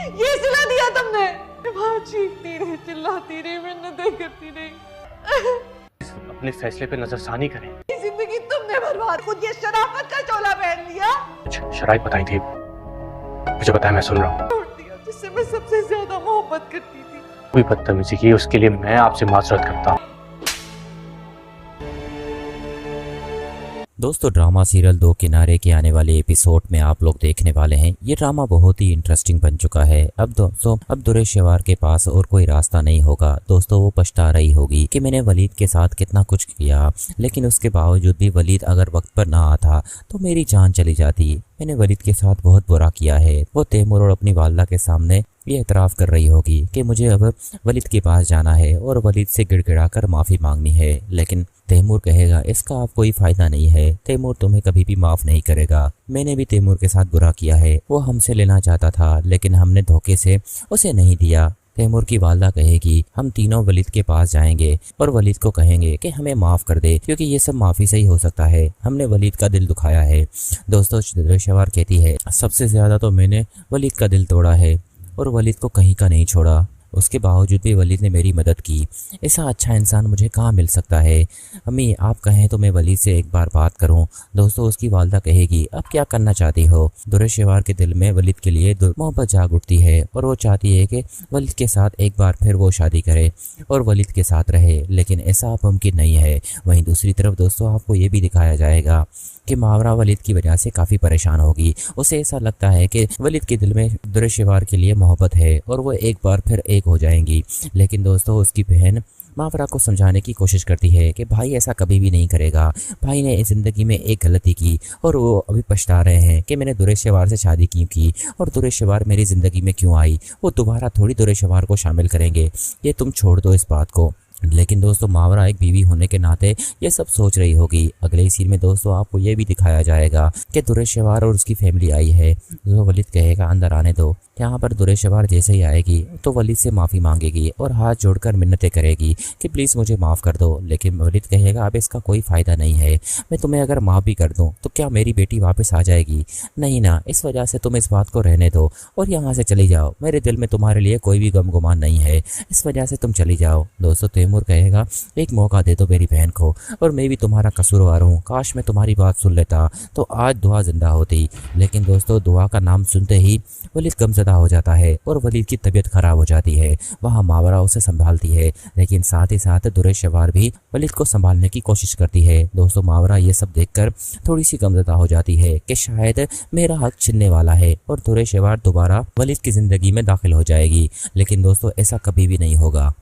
ये सिला दिया तुमने। माँ चीखती रही, चिल्लाती रही, मिन्नतें करती रही। अपने फैसले पे नजरसानी करें। जिंदगी तुमने बर्बाद, खुद ये शराफत का चोला पहन लिया। शराइ बताई थी, मुझे बताया, मैं सुन रहा हूँ। छोड़ दिया जिससे मैं सबसे ज्यादा मोहब्बत करती थी। कोई बदतमीजी की उसके लिए मैं आपसे माजरत करता हूँ। दोस्तों, ड्रामा सीरियल दो किनारे के आने वाले एपिसोड में आप लोग देखने वाले हैं। ये ड्रामा बहुत ही इंटरेस्टिंग बन चुका है। अब दोस्तों, अब दुरेशवार के पास और कोई रास्ता नहीं होगा। दोस्तों, वो पछता रही होगी कि मैंने वलीद के साथ कितना कुछ किया, लेकिन उसके बावजूद भी वलीद अगर वक्त पर ना आता तो मेरी जान चली जाती। मैंने वलीद के साथ बहुत बुरा किया है। वो तैमूर और अपनी वालदा के सामने ये एतराफ़ कर रही होगी कि मुझे अब वलीद के पास जाना है और वलीद से गिड़गिड़ा कर माफ़ी मांगनी है। लेकिन तैमूर कहेगा इसका अब कोई फ़ायदा नहीं है, तैमूर तुम्हें कभी भी माफ़ नहीं करेगा। मैंने भी तैमूर के साथ बुरा किया है। वो हमसे लेना चाहता था लेकिन हमने धोखे से उसे नहीं दिया। तैमूर की वालदा कहेगी हम तीनों वलीद के पास जाएंगे और वलीद को कहेंगे कि हमें माफ़ कर दे, क्योंकि ये सब माफ़ी से ही हो सकता है। हमने वलीद का दिल दुखाया है। दोस्तों, दुरेशवार कहती है सबसे ज़्यादा तो मैंने वलीद का दिल तोड़ा है और वलीद को कहीं का नहीं छोड़ा। उसके बावजूद भी वलीद ने मेरी मदद की। ऐसा अच्छा इंसान मुझे कहाँ मिल सकता है। अम्मी, आप कहें तो मैं वलीद से एक बार बात करूं। दोस्तों, उसकी वालदा कहेगी अब क्या करना चाहती हो। दुरेशवार के दिल में वलीद के लिए मोहब्बत जाग उठती है और वो चाहती है कि वलीद के साथ एक बार फिर वो शादी करे और वलीद के साथ रहे, लेकिन ऐसा मुमकिन नहीं है। वहीं दूसरी तरफ दोस्तों, आपको ये भी दिखाया जाएगा कि मावरा वलीद की वजह से काफ़ी परेशान होगी। उसे ऐसा लगता है कि वलीद के दिल में दुरेशवार के लिए मोहब्बत है और वो एक बार फिर एक हो जाएंगी। लेकिन दोस्तों, उसकी बहन मावरा को समझाने की कोशिश करती है कि भाई ऐसा कभी भी नहीं करेगा। भाई ने इस ज़िंदगी में एक गलती की और वो अभी पछता रहे हैं कि मैंने दुरेशवार से शादी क्यों की और दुरेशवार मेरी ज़िंदगी में क्यों आई। वो दोबारा थोड़ी दुरेशवार को शामिल करेंगे, ये तुम छोड़ दो इस बात को। लेकिन दोस्तों, मावरा एक बीवी होने के नाते ये सब सोच रही होगी। अगले सीन में दोस्तों आपको ये भी दिखाया जाएगा कि दुरेशवार और उसकी फैमिली आई है। जो वलीद कहेगा अंदर आने दो। यहाँ पर दुरेशवार जैसे ही आएगी तो वलीद से माफ़ी मांगेगी और हाथ जोड़कर मिन्नतें करेगी कि प्लीज़ मुझे माफ़ कर दो। लेकिन वलीद कहेगा अब इसका कोई फ़ायदा नहीं है। मैं तुम्हें अगर माफ़ भी कर दूँ तो क्या मेरी बेटी वापस आ जाएगी? नहीं ना। इस वजह से तुम इस बात को रहने दो और यहाँ से चली जाओ। मेरे दिल में तुम्हारे लिए कोई भी गम गुमान नहीं है, इस वजह से तुम चली जाओ। दोस्तों, तैमूर कहेगा एक मौका दे दो मेरी बहन को, और मैं भी तुम्हारा कसूरवार हूँ। काश मैं तुम्हारी बात सुन लेता तो आज दुआ जिंदा होती। लेकिन दोस्तों, दुआ का नाम सुनते ही वलीद गमज़दा हो जाता है और वलीद की तबीयत खराब हो जाती है। वहाँ मावरा उसे संभालती है, लेकिन साथ ही साथ दुरेशवार भी वलीद को संभालने की कोशिश करती है। दोस्तों, मावरा ये सब देखकर थोड़ी सी गमज़दा हो जाती है कि शायद मेरा हक छिनने वाला है और दुरेशवार दोबारा वलीद की ज़िंदगी में दाखिल हो जाएगी। लेकिन दोस्तों, ऐसा कभी भी नहीं होगा।